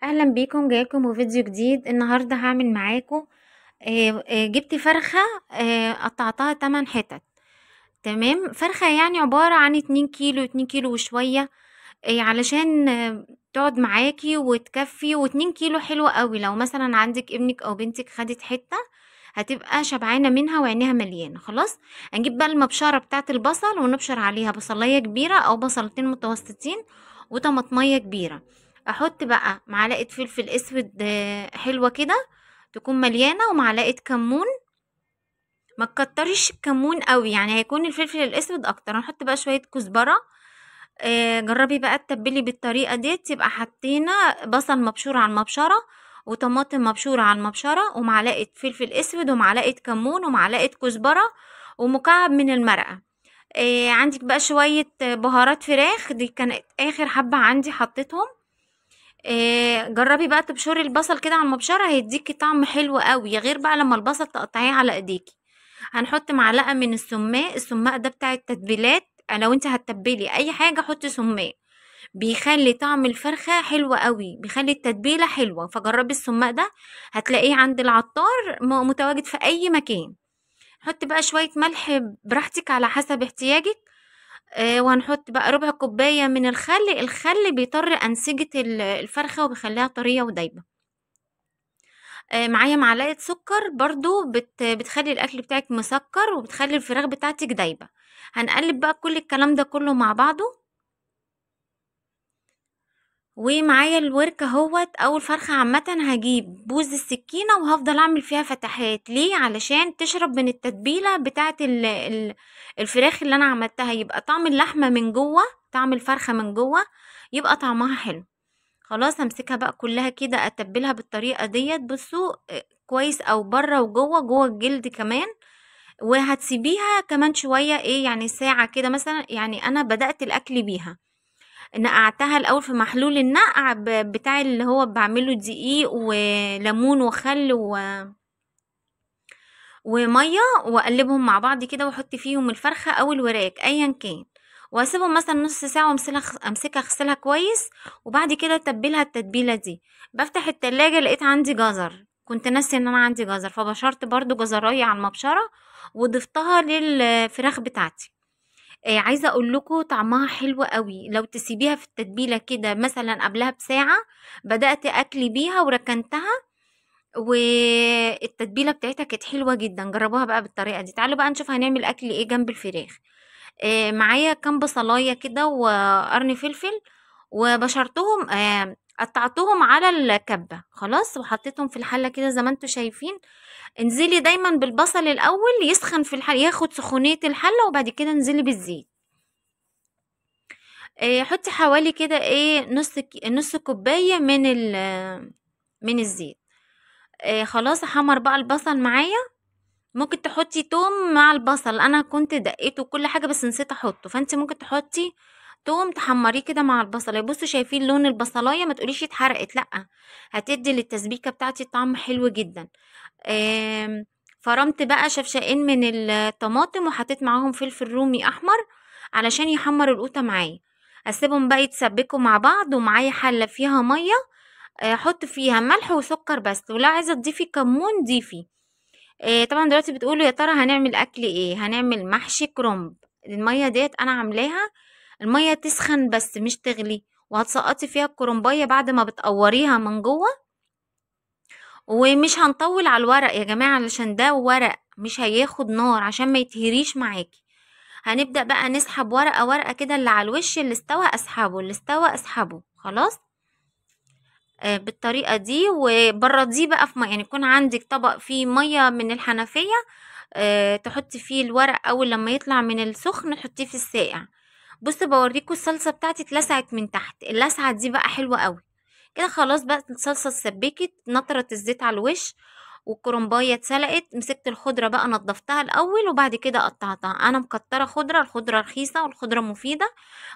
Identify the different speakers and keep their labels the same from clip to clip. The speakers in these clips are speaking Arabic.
Speaker 1: اهلا بيكم، جايلكم فيديو جديد. النهارده هعمل معاكم. جبت فرخه. قطعتها 8 حتت. تمام، فرخه يعني عباره عن 2 كيلو 2 كيلو وشويه. علشان تقعد معاكي وتكفي، و2 كيلو حلوة قوي. لو مثلا عندك ابنك او بنتك خدت حته هتبقى شبعانه منها وعينيها مليانه. خلاص، هنجيب بقى المبشره بتاعه البصل ونبشر عليها بصلايه كبيره او بصلتين متوسطين وطماطميه كبيره. احط بقى معلقه فلفل اسود حلوه كده تكون مليانه، ومعلقه كمون. ما تكتريش الكمون قوي، يعني هيكون الفلفل الاسود اكتر. هنحط بقى شويه كزبره. جربي بقى تتبلي بالطريقه ديت. يبقى حطينا بصل مبشور على المبشره، وطماطم مبشوره على المبشره، ومعلقه فلفل اسود، ومعلقه كمون، ومعلقه كزبره، ومكعب من المرقه. عندك بقى شويه بهارات فراخ، دي كانت اخر حبه عندي حطيتهم. جربي بقى تبشري البصل كده على المبشره، هيديكي طعم حلو قوي، غير بقى لما البصل تقطعيه على ايديكي. هنحط معلقه من السماق ده بتاع التتبيلات. لو انت هتتبلي اي حاجه حطي سماق، بيخلي طعم الفرخة حلو قوي، بيخلي التتبيلة حلوة. فجربي السماق ده، هتلاقيه عند العطار متواجد في اي مكان. حطي بقى شوية ملح براحتك على حسب احتياجك. وهنحط بقى ربع كوباية من الخل. الخل بيطر أنسجة الفرخة وبيخليها طرية ودايبة. معايا معلقة سكر برضو بتخلي الأكل بتاعك مسكر، وبتخلي الفراخ بتاعتك دايبة. هنقلب بقى كل الكلام ده كله مع بعضه. ومعايا الورك اهوت او الفرخة عامة. هجيب بوز السكينة وهفضل اعمل فيها فتحات. ليه؟ علشان تشرب من التتبيلة بتاعة الفراخ اللي انا عملتها، يبقى طعم اللحمة من جوه، طعم الفرخة من جوه، يبقى طعمها حلو. خلاص، همسكها بقى كلها كده اتبلها بالطريقة ديت. بصوا كويس، او بره وجوه، جوه الجلد كمان. وهتسيبيها كمان شوية، ايه يعني ساعة كده مثلا. يعني انا بدأت الاكل بيها، نقعتها الاول في محلول النقع بتاع اللي هو بعمله دقيق وليمون وخل وميه، واقلبهم مع بعض كده، واحط فيهم الفرخه او الوراك ايا كان، واسيبهم مثلا نص ساعه، امسكها اغسلها كويس. وبعد كده اتبلها التتبيله دي. بفتح التلاجة لقيت عندي جزر، كنت ناسي ان انا عندي جزر، فبشرت برضو جزرايه على المبشره وضفتها للفراخ بتاعتي. عايزة اقول لكم طعمها حلو قوي لو تسيبيها في التتبيلة كده مثلا قبلها بساعة. بدأت اكلي بيها وركنتها، والتتبيلة بتاعتها كانت حلوة جدا. جربوها بقى بالطريقة دي. تعالوا بقى نشوف هنعمل اكل ايه جنب الفراخ. معايا كام بصلاية كده وقرن فلفل، وبشرتهم قطعتهم على الكبة خلاص، وحطيتهم في الحلة كده زي ما انتوا شايفين. انزلي دايما بالبصل الاول يسخن في الحلة، ياخد سخونية الحلة، وبعد كده انزلي بالزيت. حطي حوالي كده ايه نص كوباية من الزيت. خلاص، احمر بقى البصل معايا. ممكن تحطي توم مع البصل، انا كنت دقيته كل حاجة بس نسيت احطه، فانت ممكن تحطي توم تحمريه كده مع البصل. بصوا شايفين لون البصلاية؟ ما تقوليش اتحرقت، لا، هتدي للتسبيكة بتاعتي طعم حلو جدا. فرمت بقى شفشقين من الطماطم، وحطيت معاهم فلفل رومي احمر علشان يحمر القوطة معايا. هسيبهم بقى يتسبكوا مع بعض. ومعايا حلة فيها مية، احط فيها ملح وسكر بس، ولو عايزة تضيفي كمون ضيفي. طبعا دلوقتي بتقولوا يا ترى هنعمل اكل ايه؟ هنعمل محشي كرنب. المية ديت انا عاملاها، المية تسخن بس مش تغلي، وهتسقطي فيها الكرنباية بعد ما بتقوريها من جوه. ومش هنطول على الورق يا جماعة، علشان ده ورق مش هياخد نار عشان ما يتهريش معاكي. هنبدأ بقى نسحب ورقة ورقة كده، اللي على الوش اللي استوى اسحبه، اللي استوى اسحبه. خلاص، بالطريقة دي. وبرديه بقى في مية، يعني يكون عندك طبق فيه مية من الحنفية. تحطي فيه الورق اول لما يطلع من السخن تحطيه في الساقع. بص بوريكم الصلصة بتاعتي اتلسعت من تحت، اللسعة دي بقى حلوة قوي كده. خلاص بقى الصلصة اتسبكت، نطرت الزيت على الوش، والكرنباية اتسلقت. مسكت الخضرة بقى نضفتها الاول، وبعد كده قطعتها. انا مكترة خضرة، الخضرة رخيصة والخضرة مفيدة.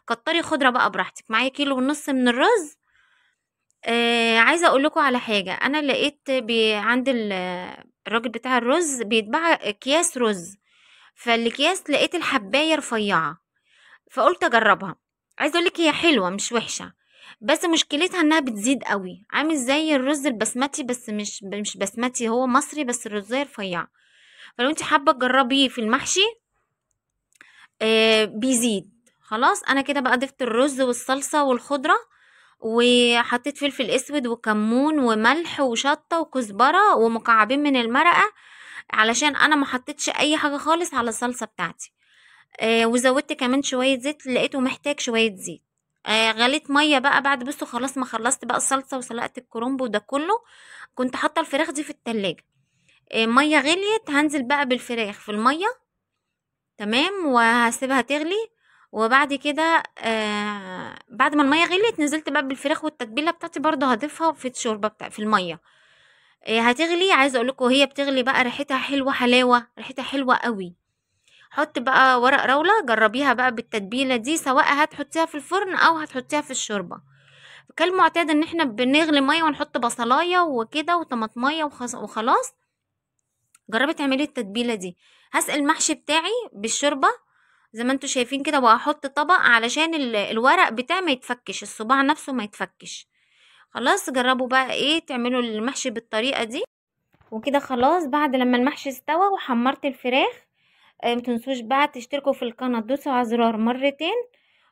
Speaker 1: كتري خضرة بقى براحتك. معايا كيلو ونص من الرز. عايزة اقول لكم على حاجة. انا لقيت عند الراجل بتاع الرز بيتباع اكياس رز، فالاكياس لقيت الحباية رفيعة، فقلت اجربها. عايزة اقولك هي حلوة مش وحشة. بس مشكلتها انها بتزيد قوي، عامل زي الرز البسمتي، بس مش بسمتي، هو مصري بس الرزية رفيعة. فلو انت حابة تجربيه في المحشي بيزيد. خلاص انا كده بقى ضفت الرز والصلصة والخضرة، وحطيت فلفل اسود وكمون وملح وشطة وكزبرة ومكعبين من المرقة، علشان انا ما حطيتش اي حاجة خالص على الصلصة بتاعتي. وزودت كمان شوية زيت، لقيته محتاج شوية زيت. غليت مية بقى بعد، بصوا خلاص ما خلصت بقى الصلصة وسلقت الكرنب وده كله، كنت حاطة الفراخ دي في التلاجة. مية غليت، هنزل بقى بالفراخ في المية، تمام، وهسيبها تغلي. وبعد كده بعد ما المية غليت نزلت بقى بالفراخ والتتبيلة بتاعتي برضه هضيفها في الشوربة بتاع في المية. هتغلي، عايزة اقولكم وهي بتغلي بقى ريحتها حلوة، حلاوة، ريحتها حلوة قوي. حط بقى ورق راولة، جربيها بقى بالتتبيلة دي، سواء هتحطيها في الفرن او هتحطيها في الشوربة. كالمعتاد ان احنا بنغلي مية ونحط بصلاية وكده وطماطمية وخلاص. جربي تعملي التتبيلة دي. هسقي المحشي بتاعي بالشوربة زي ما انتوا شايفين كده، وهحط طبق علشان الورق بتاعي ما يتفكش، الصباع نفسه ما يتفكش. خلاص جربوا بقى ايه تعملوا المحشي بالطريقة دي. وكده خلاص بعد لما المحشي استوى وحمرت الفراخ، متنسوش بقى تشتركوا في القناة، تدوسوا على زرار مرتين،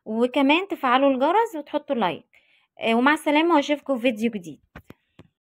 Speaker 1: وكمان تفعلوا الجرس وتحطوا لايك. ومع السلامة، واشوفكم في فيديو جديد.